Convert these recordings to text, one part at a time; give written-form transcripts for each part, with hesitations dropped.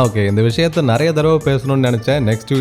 Okay, இந்த விஷயத்தை நிறைய தடவை பேசணும்னு நினைச்சேன். நெக்ஸ்ட்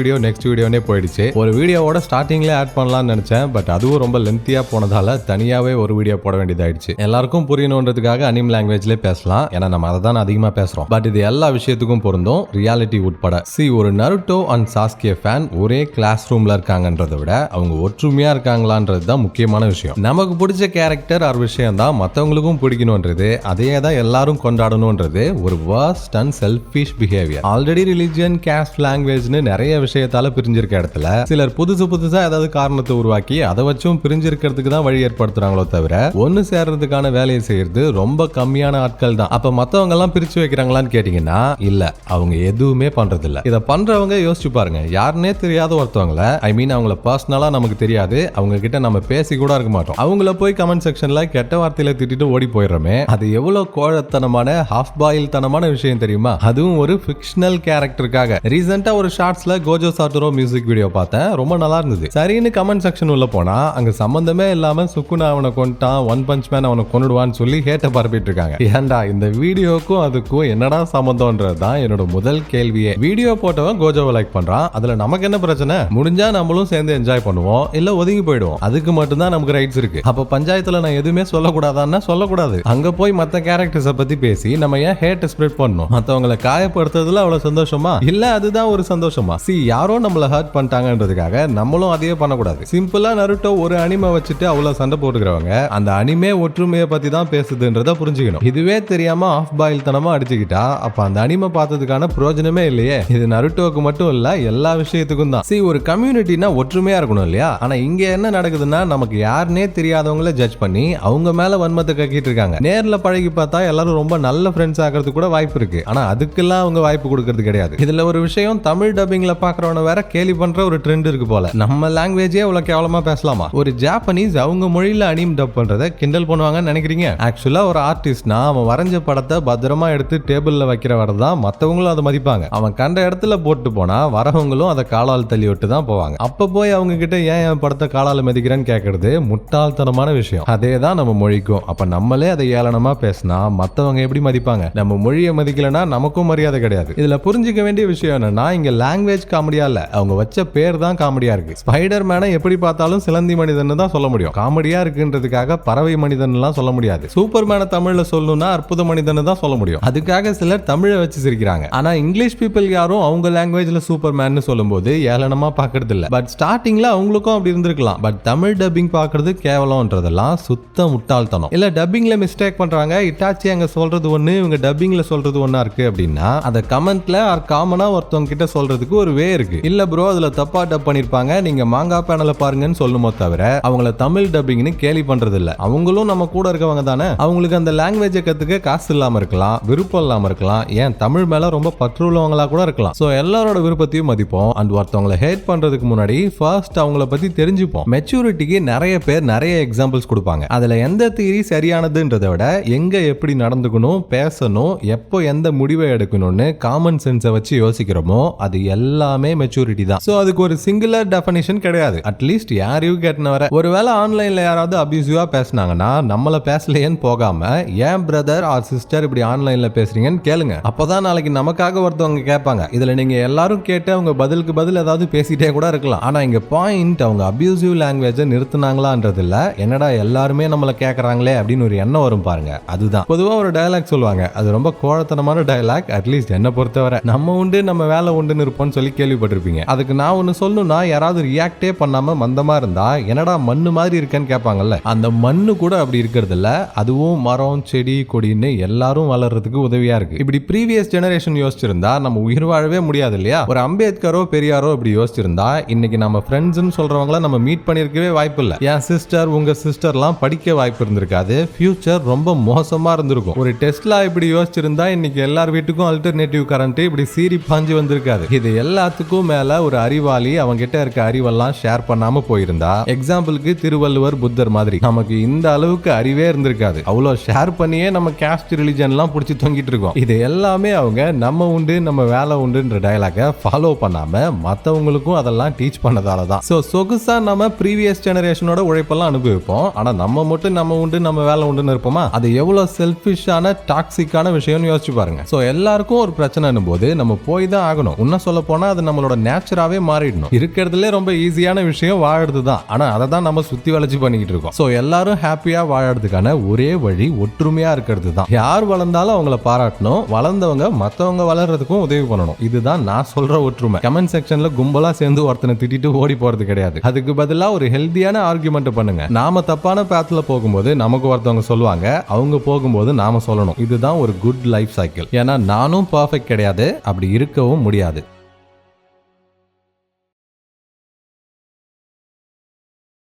வீடியோனே போயிடுச்சு. ஒரு வீடியோவோட ஸ்டார்டிங்ல ஆட் பண்ணலாம்னு நினைச்சேன். பட் அதுவும் ரொம்ப லென்த்தியா போனதால தனியாவே ஒரு வீடியோ போட வேண்டியதாயிடுச்சு. எல்லாருக்கும் புரியணுன்றதுக்காக அனிம் லாங்குவேஜ்ல பேசலாம். ஏன்னா நம்ம அதை தான் அதிகமா பேசுறோம். பட் இது எல்லா விஷயத்துக்கும் பொருந்தும், ரியாலிட்டி உட்பட. ஒரு நருட்டோ அண்ட் சாஸ்கே ஃபேன் ஒரே கிளாஸ் ரூம்ல இருக்காங்கன்றதை விட அவங்க ஒற்றுமையா இருக்காங்களான்றது தான் முக்கியமான விஷயம். நமக்கு பிடிச்ச கேரக்டர் ஒரு விஷயம் தான் மற்றவங்களுக்கும் பிடிக்கணும்ன்றது, அதே தான் எல்லாரும் கொண்டாடணும்ன்றது ஒரு worst and selfish behaviour. Already religion, caste, லாங்குவேஜ்னு நிறைய விஷயத்தால பிரிஞ்சிருக்க இடத்துல சிலர் புதுசா ஏதாவது காரணத்தை உருவாக்கி அதை வச்சும் பிரிஞ்சிருக்கிறதுக்கு தான் வழி ஏற்படுத்துறாங்களோ தவிர ஒன்னு சேர்றதுக்கான வேலையை செய்யறது ரொம்ப கம்மியான ஆட்கள் தான். அப்ப மத்தவங்க எல்லாம் பிரிச்சு வைக்கிறாங்களான்னு கேட்டீங்கன்னா இல்ல, அவங்க எதுவுமே பண்றது இல்ல. இதை பண்றவங்க யோசிச்சு பாருங்க, யாருன்னே தெரியாத ஒருத்தவங்கள, ஐ மீன் அவங்கள பர்சனலா நமக்கு தெரியாது, அவங்க கிட்ட நம்ம பேசி கூட இருக்க மாட்டோம், அவங்கள போய் கமெண்ட் செக்ஷன்ல கெட்ட வார்த்தையில திட்டிட்டு ஓடி போயிடுறோமே, அது எவ்வளவு கோழத்தனமான ஹாஃப் பாயில் தனமான விஷயம் தெரியுமா? அதுவும் ஒரு ஃபிக்ஷனல் கேரக்டருக்காக. ரீசெண்டா ஒரு ஷார்ட்ஸ்ல கோஜோ சாட்டோரோ மியூசிக் வீடியோ பார்த்தேன், ரொம்ப நல்லா இருந்தது. சரின்னு கமெண்ட் செக்ஷன் உள்ள போனா அங்க சம்பந்தமே இல்லாம சுக்குனா அவனை கொண்டான், ஒன் பஞ்ச் மேன் அவனை கொன்னுடுவான்னு சொல்லி ஹேட்ட பரப்பிட்டு இருக்காங்க. ஏன்டா இந்த வீடியோக்கும் அதுக்கும் என்னடா சம்பந்தம்ன்றதுதான் என்னோட முதல் கேள்வியே. வீடியோ போட்டவன் கோஜோவை லைக் பண்றான், அதுல நமக்கு என்ன பிரச்சனை? முடிஞ்சா நம்மளும் சேர்ந்து என்ஜாய் பண்ணுவோம், இல்ல ஒதுங்கி போயிடுவோம். அதுக்கு மட்டும்தான் நமக்கு ரைட்ஸ் இருக்கு. அப்ப பஞ்சாயத்துல நான் எதுவுமே சொல்லக்கூடாதான்னா சொல்லக்கூடாது. அங்க போய் மத்த கேரக்டர்ஸை பத்தி பேசி நம்ம ஏன் ஹேட் ஸ்ப்ரெட் பண்ணணும்? மத்தவங்களை காயப்படுத்துறதுல அவ்வளவு சந்தோஷமா? இல்ல அதுதான் ஒரு சந்தோஷமா? யாரோ நம்மள ஹர்ட் பண்ணிட்டாங்கன்றதுக்காக நம்மளும் அதையே பண்ணக்கூடாது. சிம்பிளா நருட்டோ ஒரு அனிமே வச்சுட்டு அவ்வளவு சண்டை போட்டுக்கிறவங்க அந்த அனிமே ஒற்றுமையை பத்தி தான் பேசுதுன்றத புரிஞ்சுக்கணும். இதுவே தெரியாம ஆஃப் பாயில் தனமா அடிச்சுக்கிட்டா அப்ப அந்த அனிமே பார்த்ததுக்கான பிரயோஜனமே இல்லையே. இது நருட்டோக்கு மட்டும் இல்ல, எல்லா விஷயத்துக்கும் தான். ஒரு கம்யூனிட்டினா ஒற்றுமையா இருக்கணும் இல்லையா? ஆனா இங்க என்ன நடக்குதுன்னா, நமக்கு யாருன்னே தெரியாதவங்கள ஜட்ஜ் பண்ணி அவங்க மேல வன்மத்தை கக்கிட்டு இருக்காங்க. நேர்ல பழகி பார்த்தா எல்லாரும் ரொம்ப நல்ல ஃப்ரெண்ட்ஸ் ஆகிறதுக்கு கூட வாய்ப்பு இருக்கு. ஆனா அதுக்கெல்லாம் அவங்க வாய்ப்பு கொடுக்கறது கிடையாது. இதுல ஒரு விஷயம், தமிழ் டப்பிங்ல பாக்குறவன வேற கேலி பண்ற ஒரு ட்ரெண்ட் இருக்கு போல. நம்ம லாங்குவேஜே அவ்வளவு கேவலமா பேசலாமா? ஒரு ஜாப்பனீஸ் அவங்க மொழியில அனிம் டப் பண்றத கிண்டல் பண்ணுவாங்கன்னு நினைக்கிறீங்க? ஆக்சுவலா ஒரு ஆர்டிஸ்ட்னா அவன் வரைஞ்ச படத்தை பத்திரமா எடுத்து டேபிள்ல வைக்கிற வரதான் மத்தவங்களும் அதை மதிப்பாங்க. அவன் கண்ட இடத்துல போட்டு போனா வரவங்களும் அதை காலால் தள்ளி விட்டு தான் போவாங்க. அப்ப போய் அவங்க கிட்ட ஏன் என் படத்தை காலால மிதிக்கிறேன்னு கேட்கறது முட்டாள்தனமான விஷயம். அதே தான் நம்ம மொழிக்கும். அப்ப நம்மளே அதை ஏளனமா பேசினா மத்தவங்க எப்படி மதிப்பாங்க? நம்ம மொழியை மதிக்கலனா நமக்கும் மரியாதை கிடையாது. இதுல புரிஞ்சுக்க வேண்டிய விஷயம் என்னன்னா, இங்க லாங்குவேஜ் காமெடியா இல்ல, அவங்க வச்ச பேர் தான் காமெடியா இருக்கு. ஸ்பைடர் மேனை எப்படி பார்த்தாலும் சிலந்தி மனிதன் தான் சொல்ல முடியும். காமெடியா இருக்குன்றதுக்காக பறவை மனிதன் எல்லாம் சொல்ல முடியாது. சூப்பர் மேனை தமிழ்ல சொல்லணும்னா அற்புத மனிதன் தான் சொல்ல முடியும். அதுக்காக சிலர் தமிழை வச்சு சிரிக்கிறாங்க. ஆனா இங்கிலீஷ் பீப்பிள் யாரும் அவங்க லாங்குவேஜ்ல சூப்பர் மேன் சொல்லும் போது ஏளனமா பாக்குறது இல்ல. பட் ஸ்டார்டிங்ல அவங்களுக்கும் அப்படி இருந்திருக்கலாம். பட் தமிழ் டப்பிங் பாக்குறது கேவலம்ன்றதெல்லாம் சுத்த முட்டாள்தனம். இல்ல டப்பிங்ல மிஸ்டேக் பண்றாங்க, இட்டாச்சி அங்க சொல்றது ஒண்ணு, இவங்க டப்பிங்ல சொல்றது ஒண்ணா இருக்கு அப்படின்னா அத கமெண்ட்ல ஆர் காமனா ஒருத்தவங்க கிட்ட சொல்றதுக்கு ஒரு வே இருக்கு. இல்ல ப்ரோ அதுல தப்பா டப் பண்ணிருப்பாங்க, நீங்க மாங்கா பேனல பாருங்கன்னு சொல்லுமோ தவிர அவங்கள தமிழ் டப்பிங்னு கேலி பண்றது இல்ல. அவங்களும் நம்ம கூட இருக்கவங்க தானே. அவங்களுக்கு அந்த லாங்குவேஜை கத்துக்க காசு இல்லாம இருக்கலாம், விருப்பம் இல்லாம இருக்கலாம், ஏன் தமிழ் மேல ரொம்ப பற்று உள்ளவங்களா கூட இருக்கலாம். சோ எல்லாரோட விருப்பத்தையும் மதிப்போம். அண்ட் ஒருத்தவங்களை ஹேட் பண்றதுக்கு முன்னாடி ஃபர்ஸ்ட் அவங்கள பத்தி தெரிஞ்சுப்போம். மெச்சூரிட்டிக்கு நிறைய பேர் நிறைய எக்ஸாம்பிள்ஸ் கொடுப்பாங்க. அதுல எந்த தியரி சரியானதுன்றதை விட எங்க எப்படி நடந்துக்கணும், பேசணும், எப்போ எந்த முடிவை எடுக்கணும்னு காமன் சென்ஸை வச்சு யோசிக்கிறோமோ அது எல்லாமே மெச்சூரிட்டி தான். சோ அதுக்கு ஒரு சிங்குலர் டெஃபினிஷன் கிடையாது. அட்லீஸ்ட் யாரையும் கேட்டன வர ஒருவேளை ஆன்லைன்ல யாராவது அபியூசிவா பேசினாங்கன்னா நம்மள பேசலையேன்னு போகாம ஏன் பிரதர் ஆர் சிஸ்டர் இப்படி ஆன்லைன்ல பேசுறீங்கன்னு கேளுங்க. அப்பதான் நாளைக்கு நமக்காக ஒருத்தவங்க கேட்பாங்க. இதுல நீங்க எல்லாரும் கேட்டு அவங்க பதிலுக்கு பதில் ஏதாவது பேசிட்டே கூட இருக்கலாம். ஆனா இங்க பாயிண்ட், அவங்க அபியூசிவ் லாங்குவேஜை நிறுத்தினாங்களான்றது இல்ல, என்னடா எல்லாருமே நம்மள கேட்கறாங்களே அப்படின்னு ஒரு எண்ணம் வரும் பாருங்க. அதுதான் பொதுவா ஒரு டயலாக் சொல்லுவாங்க, அது ரொம்ப கோழத்தனமான டயலாக். அட்லீஸ்ட் என்ன பொறுத்தவரை நம்ம உண்டு நம்ம வேலை உண்டுன்னு இருப்போம்னு சொல்லி கேள்விப்பட்டிருப்பீங்க. அதுக்கு நான் ஒன்னு சொல்லணும்னா, யாராவது ரியாக்டே பண்ணாம மந்தமா இருந்தா என்னடா மண்ணு மாதிரி இருக்கேன்னு கேட்பாங்கல்ல, அந்த மண்ணு கூட அப்படி இருக்கிறது இல்ல, அதுவும் மரம் செடி கொடின்னு எல்லாரும் வளர்றதுக்கு உதவியா இருக்கு. இப்படி ப்ரீவியஸ் ஜெனரேஷன் யோசிச்சிருந்தா நம்ம உயிர் வாழவே முடியாது இல்லையா? ஒரு அம்பேத்கரோ பெரியாரோ இப்படி யோசிச்சிருந்தா இன்னைக்கு நம்ம ஃப்ரெண்ட்ஸ்னு சொல்றவங்கள நம்ம மீட் பண்ணிருக்கவே வாய்ப்பு இல்ல. என் சிஸ்டர் உங்க சிஸ்டர்லாம் படிக்க வாய்ப்பு இருந்திருக்காது, ஃபியூச்சர் ரொம்ப மோசமா இருந்திருக்கும். ஒரு டெஸ்லா இப்படி யோசிச்சிருந்தா இன்னைக்கு எல்லார் வீட்டுக்கும் அல்டர்னேட்டிவ் கரண்ட் இப்படி சீறி பாஞ்சு வந்திருக்காது. இது எல்லாத்துக்கும் மேல ஒரு அறிவாளி அவங்க கிட்ட இருக்க அறிவெல்லாம் ஷேர் பண்ணாம போயிருந்தா, எக்ஸாம்பிளுக்கு திருவள்ளுவர், புத்தர் மாதிரி, நமக்கு இந்த அளவுக்கு அறிவே இருந்திருக்காது. அவ்வளவு ஷேர் பண்ணியே நம்ம காஸ்ட் ரிலிஜன் எல்லாம் புடிச்சு தொங்கிட்டு இருக்கோம். இது எல்லாமே அவங்க நம்ம உண்டு நம்ம வேலை உண்டுன்ற டயலாக ஃபாலோ பண்ணாம மத்தவங்களுக்கும் அதெல்லாம் டீச் பண்ணதால தான். சோ சொகுசா நம்ம ப்ரீவியஸ் ஜெனரேஷனோட உழைப்பெல்லாம் அனுபவிப்போம். ஆனா நம்ம மட்டும் நம்ம உண்டு நம்ம வேலை உண்டுன்னு இருப்போமா? அது எவ்வளவு செல்ஃபிஷான டாக்ஸிக்கான விஷயம்னு யோசிச்சு பாருங்க. சோ எல்லாருக்கும் ஒரு பிரச்சனை பிரச்சனைன்னு போது நம்ம போய் தான் ஆகணும். இன்னும் சொல்ல போனா அது நம்மளோட நேச்சராவே மாறிடணும். இருக்கிறதுல ரொம்ப ஈஸியான விஷயம் வாழறது தான். ஆனா அதை தான் நம்ம சுத்தி வளைச்சு பண்ணிக்கிட்டு இருக்கோம். சோ எல்லாரும் ஹாப்பியா வாழறதுக்கான ஒரே வழி ஒற்றுமையா இருக்கிறது தான். யார் வளர்ந்தாலும் அவங்கள பாராட்டணும், வளர்ந்தவங்க மத்தவங்க வளர்றதுக்கும் உதவி பண்ணணும். இதுதான் நான் சொல்ற ஒற்றுமை. கமெண்ட் செக்ஷன்ல கும்பலா சேர்ந்து ஒருத்தனை திட்டிட்டு ஓடி போறது கிடையாது. அதுக்கு பதிலா ஒரு ஹெல்தியான ஆர்குமெண்ட் பண்ணுங்க. நாம தப்பான பாத்ல போகும்போது நமக்கு ஒருத்தவங்க சொல்லுவாங்க, அவங்க போகும்போது நாம சொல்லணும். இதுதான் ஒரு குட் லைஃப் சைக்கிள். ஏன்னா நானும் பர்ஃபெக்ட் கிடையாது, அப்படி இருக்கவும் முடியாது.